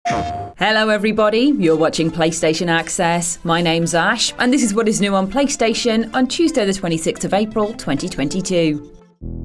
Hello everybody, you're watching PlayStation Access. My name's Ash, and this is what is new on PlayStation on Tuesday the 26th of April 2022.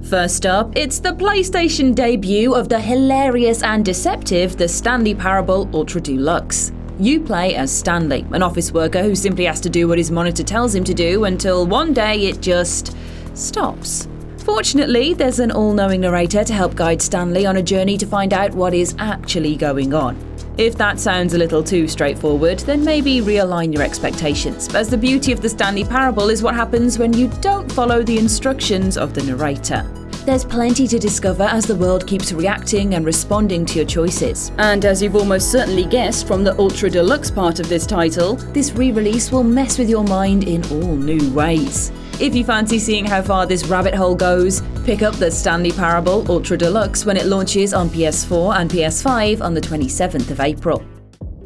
First up, it's the PlayStation debut of the hilarious and deceptive The Stanley Parable Ultra Deluxe. You play as Stanley, an office worker who simply has to do what his monitor tells him to do until one day it just stops. Fortunately, there's an all-knowing narrator to help guide Stanley on a journey to find out what is actually going on. If that sounds a little too straightforward, then maybe realign your expectations, as the beauty of the Stanley Parable is what happens when you don't follow the instructions of the narrator. There's plenty to discover as the world keeps reacting and responding to your choices. And as you've almost certainly guessed from the Ultra Deluxe part of this title, this re-release will mess with your mind in all new ways. If you fancy seeing how far this rabbit hole goes, pick up the Stanley Parable Ultra Deluxe when it launches on PS4 and PS5 on the 27th of April.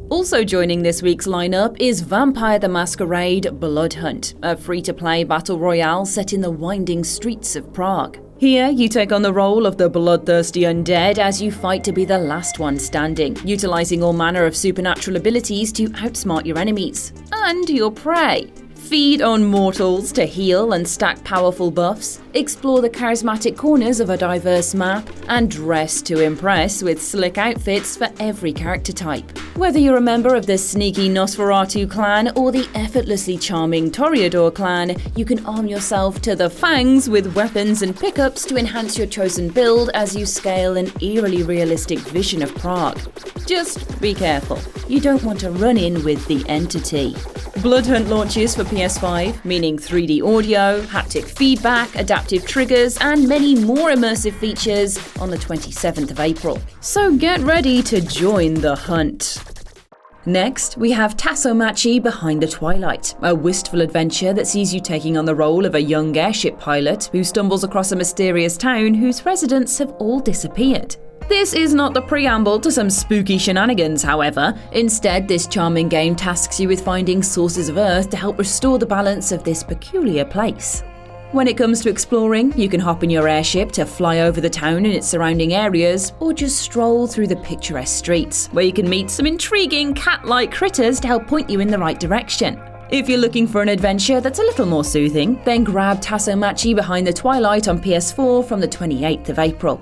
Also joining this week's lineup is Vampire the Masquerade Bloodhunt, a free-to-play battle royale set in the winding streets of Prague. Here, you take on the role of the bloodthirsty undead as you fight to be the last one standing, utilising all manner of supernatural abilities to outsmart your enemies and your prey. Feed on mortals to heal and stack powerful buffs, explore the charismatic corners of a diverse map, and dress to impress with slick outfits for every character type. Whether you're a member of the sneaky Nosferatu clan or the effortlessly charming Toreador clan, you can arm yourself to the fangs with weapons and pickups to enhance your chosen build as you scale an eerily realistic vision of Prague. Just be careful, you don't want to run in with the entity. Bloodhunt launches for PS5, meaning 3D audio, haptic feedback, adaptive triggers, and many more immersive features on the 27th of April. So get ready to join the hunt. Next, we have Tassomachi Behind the Twilight, a wistful adventure that sees you taking on the role of a young airship pilot who stumbles across a mysterious town whose residents have all disappeared. This is not the preamble to some spooky shenanigans, however. Instead, this charming game tasks you with finding sources of Earth to help restore the balance of this peculiar place. When it comes to exploring, you can hop in your airship to fly over the town and its surrounding areas, or just stroll through the picturesque streets, where you can meet some intriguing cat-like critters to help point you in the right direction. If you're looking for an adventure that's a little more soothing, then grab Tassomachi Behind the Twilight on PS4 from the 28th of April.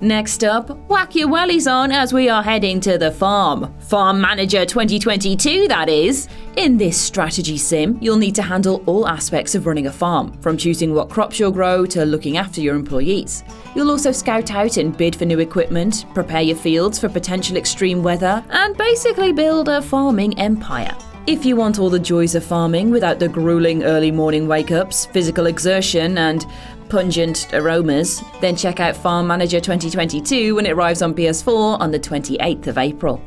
Next up, whack your wellies on as we are heading to the farm. Farm Manager 2022, that is. In this strategy sim, you'll need to handle all aspects of running a farm, from choosing what crops you'll grow to looking after your employees. You'll also scout out and bid for new equipment, prepare your fields for potential extreme weather, and basically build a farming empire. If you want all the joys of farming without the grueling early morning wake-ups, physical exertion, and pungent aromas, then check out Farm Manager 2022 when it arrives on PS4 on the 28th of April.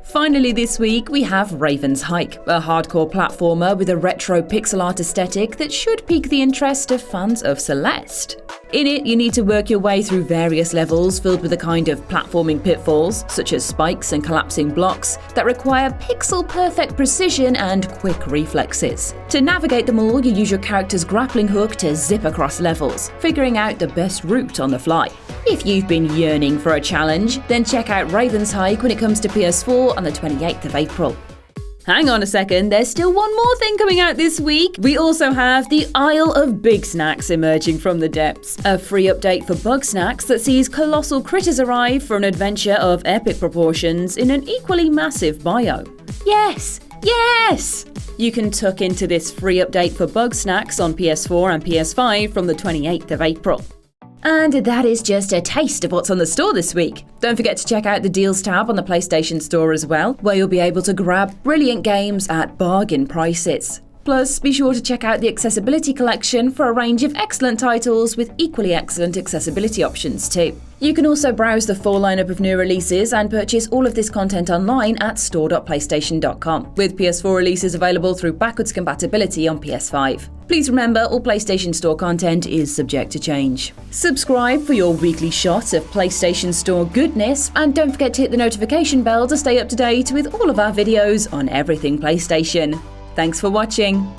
Finally this week, we have Raven's Hike, a hardcore platformer with a retro pixel art aesthetic that should pique the interest of fans of Celeste. In it, you need to work your way through various levels filled with a kind of platforming pitfalls, such as spikes and collapsing blocks, that require pixel-perfect precision and quick reflexes. To navigate them all, you use your character's grappling hook to zip across levels, figuring out the best route on the fly. If you've been yearning for a challenge, then check out Raven's Hike when it comes to PS4 on the 28th of April. Hang on a second, there's still one more thing coming out this week. We also have the Isle of Bigsnax emerging from the depths, a free update for Bugsnax that sees colossal critters arrive for an adventure of epic proportions in an equally massive biome. Yes! You can tuck into this free update for Bugsnax on PS4 and PS5 from the 28th of April. And that is just a taste of what's on the store this week. Don't forget to check out the Deals tab on the PlayStation Store as well, where you'll be able to grab brilliant games at bargain prices. Plus, be sure to check out the Accessibility Collection for a range of excellent titles with equally excellent accessibility options too. You can also browse the full lineup of new releases and purchase all of this content online at store.playstation.com, with PS4 releases available through backwards compatibility on PS5. Please remember, all PlayStation Store content is subject to change. Subscribe for your weekly shot of PlayStation Store goodness, and don't forget to hit the notification bell to stay up to date with all of our videos on everything PlayStation. Thanks for watching.